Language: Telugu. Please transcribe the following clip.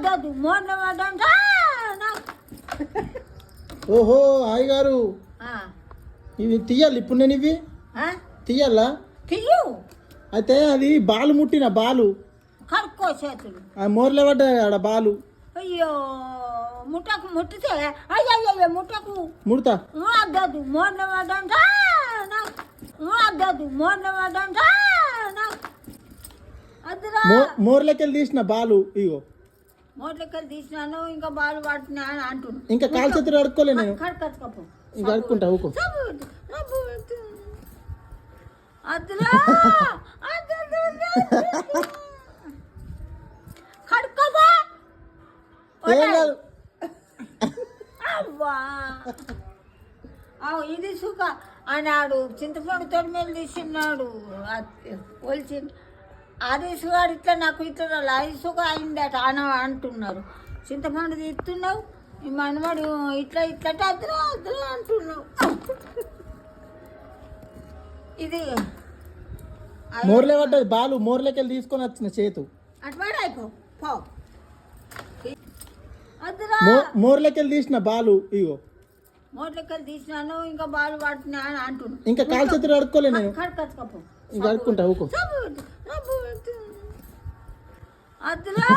అద్దదు మోర్ల పడ్డా ఓహో హాయ్ గారు ఇవి తీయాలి ఇప్పుడు నేను ఇవి తీయాలా తీయు అయితే అది బాలు ముట్టిన బాలు కడుక్కో చేతులు మోర్లే పడ్డాయి ఆడ బాలు అయ్యో ముట్టకు ముట్టితే అయ్యయ్యో ముట్టకు ముడతా అద్దదు మోర్ల పడ్డా అద్దదు మోర్ల పడ్డా అద్దురా మోర్లకెళ్ళి తీసిన బాలు ఇగో మోట్లకెళ్ళి తీసినాను ఇంకా బాలు పడుతున్నా అని అంటున్నాను ఇంకా కాలు చేతులు అడుక్కోలే నేను కడుకచ్చుకోపో ఇంకా అడుక్కుంటా ఊకో అద్దురా కడుక్కోపో ఏం కాదు అవ్వా ఇది సుఖ అన్నాడు చింతపండు తోటి మీద తీసినాడు పోల్చి అది సుగాడు ఇట్లా నాకు ఇట్లా అది సుఖ అయిందట అని అంటున్నారు చింతపండు తీస్తున్నావు ఈ మనవాడు ఇట్లా ఇట్లా అద్దరా అద్దరా అంటున్నావు ఇది మోర్లే పడ్డది బాలు మోర్లకెళ్ళి తీసుకొని వచ్చిన చేతు అటువాడు అయిపో పో అద్దరా మోర్లకెళ్ళి తీసిన బాలు ఇగో మోట్లకెళ్ళి తీసినాను ఇంకా బాలు పడుతున్నా అని అంటున్నాను ఇంకా కాలు చేతులు అడుక్కోలే నేను కడుకచ్చుకోపో ఇంకా అడుక్కుంటా ఊకో అద్దురా